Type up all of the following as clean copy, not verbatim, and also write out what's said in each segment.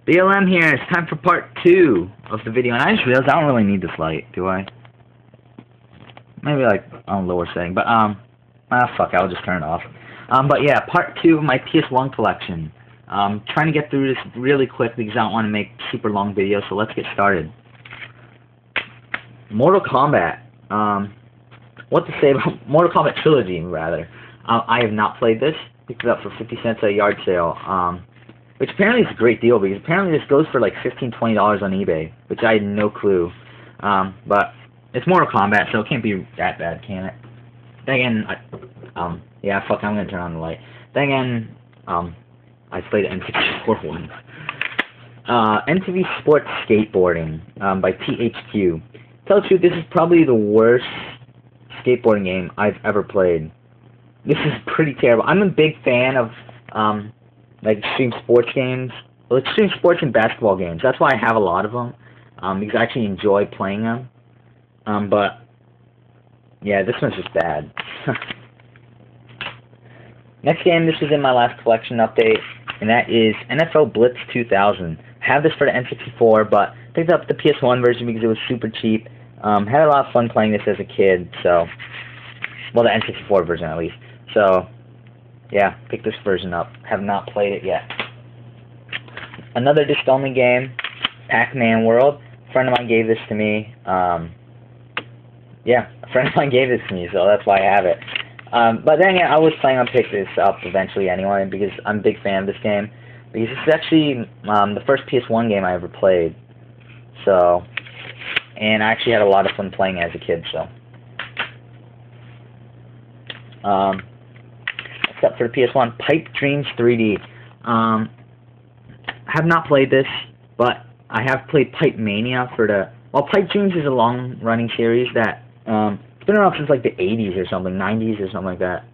BLM here, it's time for part 2 of the video, and I just realized I don't really need this light, do I? Maybe like on lower setting, but fuck, I'll just turn it off. But yeah, part 2 of my PS1 collection. Trying to get through this really quick because I don't want to make super long videos, so let's get started. Mortal Kombat. What to say about Mortal Kombat Trilogy, rather. I have not played this. Picked it up for 50 cents at a yard sale. Which apparently is a great deal, because apparently this goes for like $15–20 on eBay, which I had no clue. But it's Mortal Kombat, so it can't be that bad, can it? Then again, yeah, fuck, I'm gonna turn on the light. Then again, I played the N64 one. MTV Sports Skateboarding, by THQ. To tell the truth, this is probably the worst skateboarding game I've ever played. This is pretty terrible. I'm a big fan of, like extreme sports games, well, extreme sports and basketball games. That's why I have a lot of them, because I actually enjoy playing them. But yeah, this one's just bad. Next game, this was in my last collection update, and that is NFL Blitz 2000. I have this for the N64, but picked up the PS1 version because it was super cheap. Had a lot of fun playing this as a kid, so, well, the N64 version at least. So, yeah, pick this version up. Have not played it yet. Another disc-only game, Pac-Man World. A friend of mine gave this to me. Yeah, a friend of mine gave this to me, so that's why I have it. But then again, I was planning on picking this up eventually anyway, because I'm a big fan of this game. Because this is actually the first PS1 game I ever played. So, and I actually had a lot of fun playing as a kid, so. Except for the PS1, Pipe Dreams 3D. I have not played this, but I have played Pipe Mania for the... Well, Pipe Dreams is a long-running series that it's been around since like the 80s or something, 90s or something like that.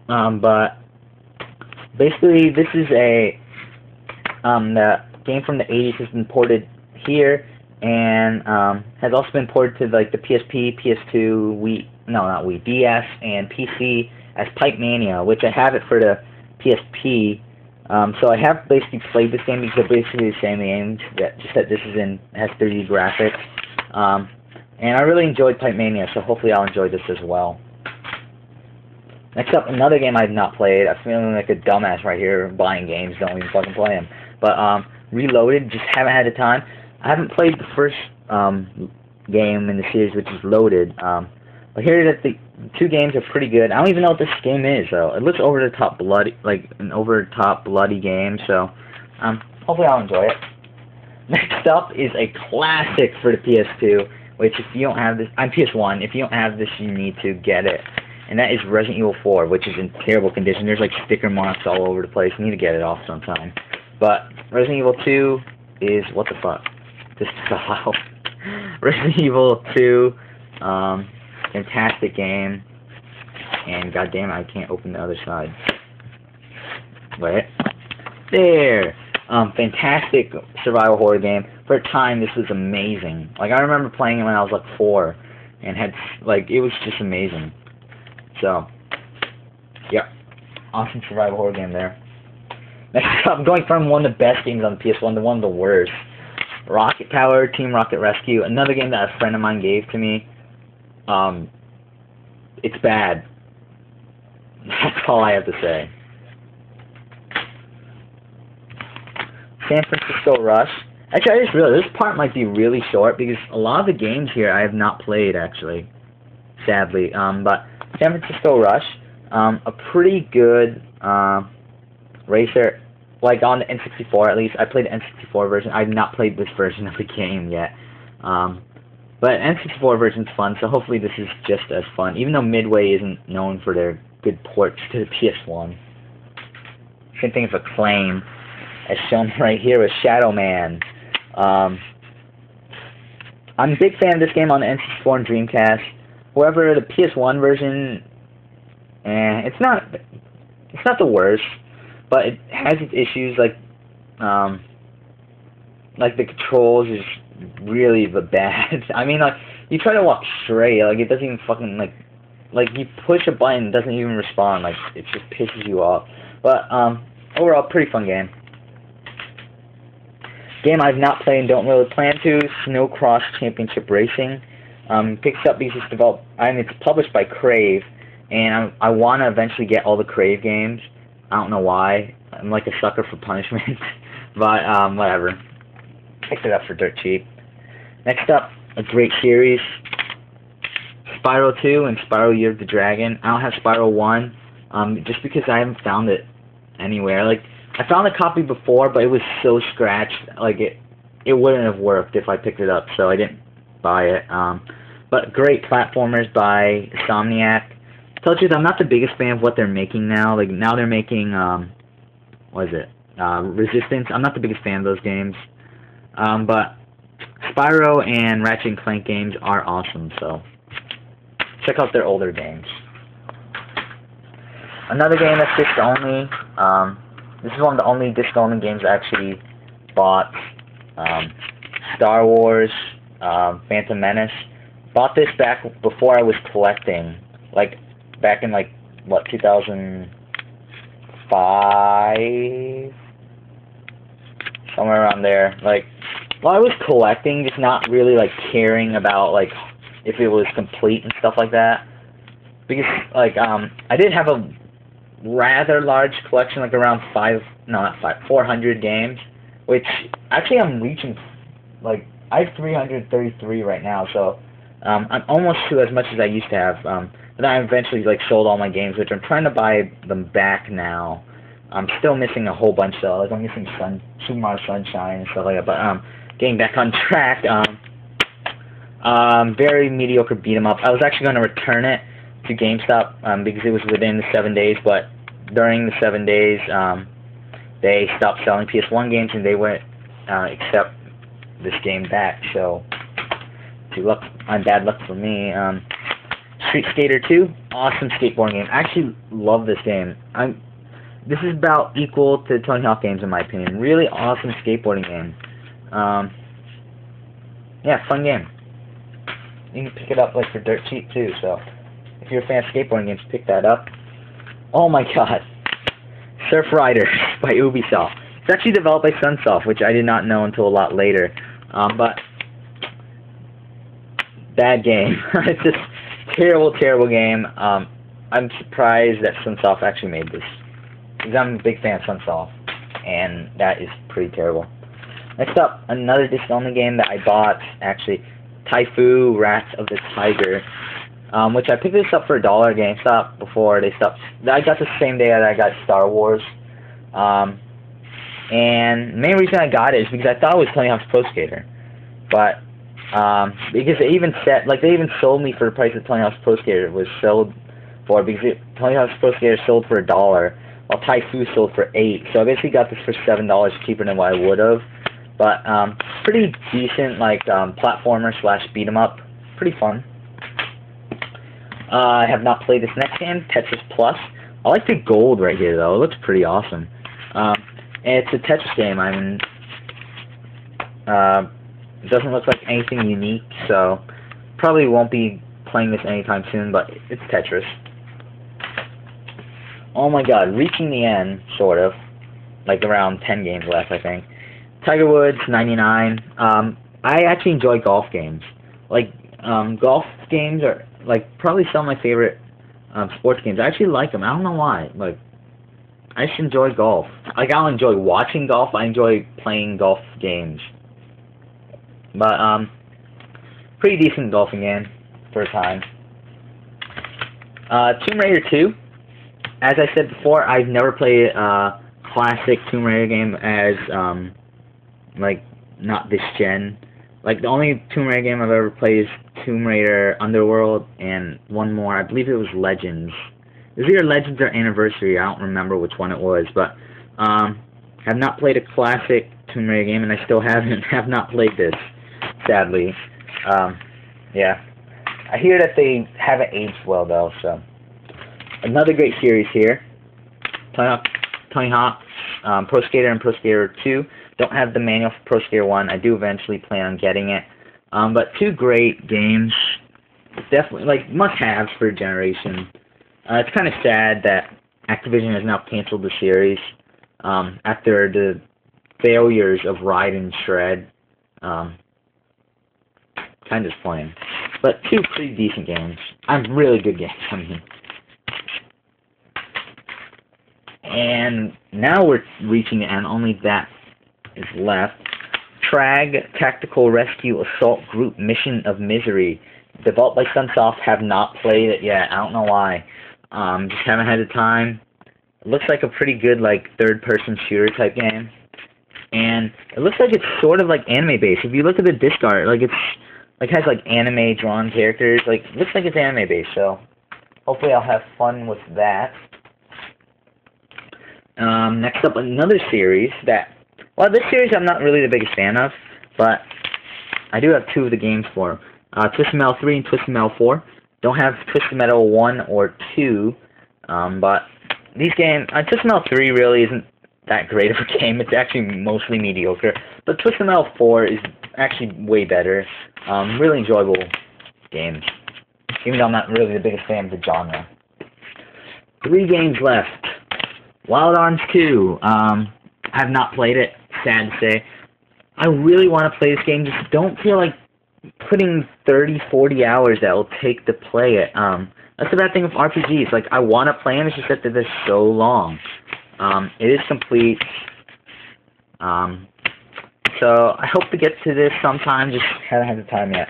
But basically, this is a the game from the 80s has been ported here, and has also been ported to like the PSP, PS2, Wii, no, not Wii, DS, and PC as Pipe Mania, which I have it for the PSP. So I have basically played this game because they're basically the same games, just that this has 3D graphics. And I really enjoyed Pipe Mania, so hopefully I'll enjoy this as well. Next up, another game I've not played. I'm feeling like a dumbass right here, buying games, don't even fucking play them. But Reloaded, just haven't had the time. I haven't played the first game in the series, which is Loaded. But here that the two games are pretty good. I don't even know what this game is, though. It looks over the top bloody, like an over the top bloody game. So hopefully I'll enjoy it. Next up is a classic for the PS2, which if you don't have this, I'm PS1. If you don't have this, you need to get it. And that is Resident Evil 4, which is in terrible condition. There's like sticker marks all over the place. You need to get it off sometime. But Resident Evil 2 is, what the fuck? This fell out. Resident Evil 2, fantastic game. And goddamn, I can't open the other side. Wait. There! Fantastic survival horror game. For a time, this was amazing. Like, I remember playing it when I was like 4. And had, like, it was just amazing. So, yeah. Awesome survival horror game there. Next up, I'm going from one of the best games on the PS1 to one of the worst. Rocket Power, Team Rocket Rescue. Another game that a friend of mine gave to me. It's bad. That's all I have to say. San Francisco Rush. Actually, I just realized this part might be really short because a lot of the games here I have not played, actually. Sadly. But San Francisco Rush, a pretty good racer. Like on the N64 at least. I played the N64 version. I have not played this version of the game yet. But N64 version's fun, so hopefully this is just as fun. Even though Midway isn't known for their good ports to the PS1. Same thing as Acclaim, as shown right here with Shadow Man. I'm a big fan of this game on the N64 and Dreamcast. However, the PS1 version, it's not the worst, but it has its issues, like the controls is really bad. I mean, like, you try to walk straight, like, it doesn't even fucking, like you push a button, it doesn't even respond, like, it just pisses you off. But, overall, pretty fun game. Game I've not played and don't really plan to, Snow Cross Championship Racing. Picks up because it's developed, it's published by Crave, and I want to eventually get all the Crave games. I don't know why. I'm like a sucker for punishment, but whatever. Picked it up for dirt cheap. Next up, a great series, Spyro 2 and Spyro Year of the Dragon. I don't have Spyro 1, just because I haven't found it anywhere. Like, I found a copy before, but it was so scratched, like it wouldn't have worked if I picked it up, so I didn't buy it. But great platformers by Insomniac. To tell the truth, I'm not the biggest fan of what they're making now. Like, now they're making, what is it? Resistance. I'm not the biggest fan of those games. But Spyro and Ratchet & Clank games are awesome, so check out their older games. Another game that's disc-only, this is one of the only disc-only games I actually bought. Star Wars, Phantom Menace. Bought this back before I was collecting, like back in like what, 2005, somewhere around there. Like, well, I was collecting, just not really like caring about like if it was complete and stuff like that. Because like I did have a rather large collection, like around 400 games, which actually I'm reaching, like, I have 333 right now, so I'm almost to as much as I used to have. But I eventually like sold all my games, which I'm trying to buy them back now. I'm still missing a whole bunch though. Like, I'm missing Super Mario Sunshine and stuff like that. But getting back on track, very mediocre beat 'em up. I was actually going to return it to GameStop because it was within the 7 days, but during the 7 days they stopped selling PS1 games and they wouldn't accept this game back. So, bad luck for me. Street Skater 2, awesome skateboarding game. I actually love this game. This is about equal to Tony Hawk games in my opinion. Really awesome skateboarding game. Yeah, fun game. You can pick it up like for dirt cheap too. So if you're a fan of skateboarding games, pick that up. Oh my God, Surf Riders by Ubisoft. It's actually developed by Sunsoft, which I did not know until a lot later. But bad game. It's just terrible game. I'm surprised that Sunsoft actually made this, because I'm a big fan of Sunsoft, and that is pretty terrible. Next up, another disc-only game that I bought, actually, Taifu Wrath of the Tiger, which I picked this up for $1 at GameStop before they stopped. I got the same day that I got Star Wars. And the main reason I got it is because I thought it was Tony Hawk's Pro Skater. But, because they even sold me for the price that Tony Hawk's Pro Skater was sold for, because Tony Hawk's Pro Skater sold for $1, while Taifu sold for $8. So I basically got this for $7 cheaper than what I would have. But, pretty decent, like, platformer / beat 'em up. Pretty fun. I have not played this next game, Tetris Plus. I like the gold right here, though. It looks pretty awesome. And it's a Tetris game. It doesn't look like anything unique, so probably won't be playing this anytime soon, but it's Tetris. Oh my God, reaching the end, sort of. Like around 10 games left, I think. Tiger Woods, 99. I actually enjoy golf games. Like, golf games are, like, probably some of my favorite sports games. I actually like them. I don't know why. Like, I just enjoy golf. Like, I don't enjoy watching golf. I enjoy playing golf games. But, pretty decent golfing game for a time. Tomb Raider 2. As I said before, I've never played a classic Tomb Raider game as, like, not this gen. Like, the only Tomb Raider game I've ever played is Tomb Raider Underworld, and one more, I believe it was Legends. It was either Legends or Anniversary, I don't remember which one it was, but, have not played a classic Tomb Raider game, and I still have not played this, sadly. Yeah. I hear that they haven't aged well, though, so. Another great series here. Tony Hawk, Pro Skater and Pro Skater 2. Don't have the manual for Pro Skater 1. I do eventually plan on getting it. But two great games. Definitely, like, must-haves for a generation. It's kind of sad that Activision has now canceled the series after the failures of Ride and Shred. Kind of disappointing. But 2 pretty decent games. Really good games, I mean. And now we're reaching the end. Only that is left. Trag Tactical Rescue Assault Group Mission of Misery. Developed by Sunsoft. Have not played it yet. I don't know why. Just haven't had the time. It looks like a pretty good, like, third-person shooter type game. And it looks like it's sort of like anime-based. If you look at the disc art, like, it's, like, has, like, anime drawn characters. Like, it looks like it's anime-based, so hopefully I'll have fun with that. Next up, another series that, well, this series I'm not really the biggest fan of, but I do have 2 of the games for. Twisted Metal 3 and Twisted Metal 4. Don't have Twisted Metal 1 or 2, but these games, Twisted Metal 3 really isn't that great of a game. It's actually mostly mediocre, but Twisted Metal 4 is actually way better. Really enjoyable games, even though I'm not really the biggest fan of the genre. 3 games left. Wild Arms 2. I have not played it, sad to say. I really want to play this game, just don't feel like putting 30, 40 hours that will take to play it. That's the bad thing with RPGs. Like, I want to play them, it's just that they're so long. It is complete. So, I hope to get to this sometime, just haven't had the time yet.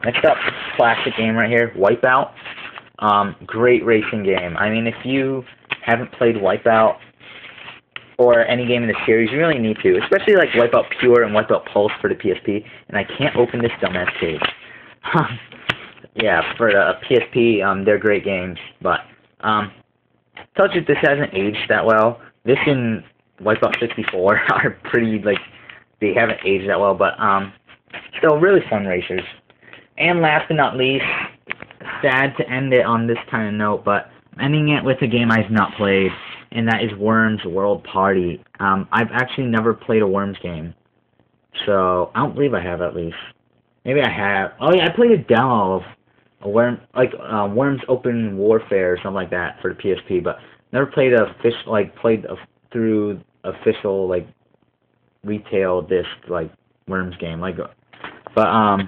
Next up, classic game right here, Wipeout. Great racing game. I mean, if you haven't played Wipeout, or any game in the series, you really need to, especially like Wipeout Pure and Wipeout Pulse for the PSP, and I can't open this dumbass case. Yeah, for the PSP, they're great games, but, tells you this hasn't aged that well. This and Wipeout 64 are pretty, like, they haven't aged that well, but, still really fun racers. And last but not least, sad to end it on this kind of note, but ending it with a game I've not played, and that is Worms World Party. I've actually never played a Worms game, so I don't believe I have, at least. Maybe I have. Oh yeah, I played a demo of a Worms Open Warfare or something like that for the PSP, but never played through official like retail disc like Worms game. Like, but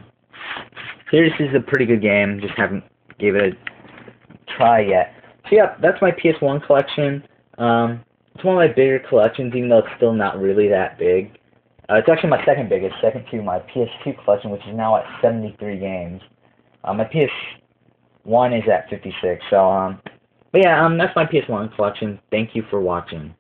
here, this is a pretty good game. Just haven't gave it a try yet. So yeah, that's my PS1 collection. It's one of my bigger collections, even though it's still not really that big. It's actually my second biggest, second to my PS2 collection, which is now at 73 games. My PS1 is at 56, so, but yeah, that's my PS1 collection. Thank you for watching.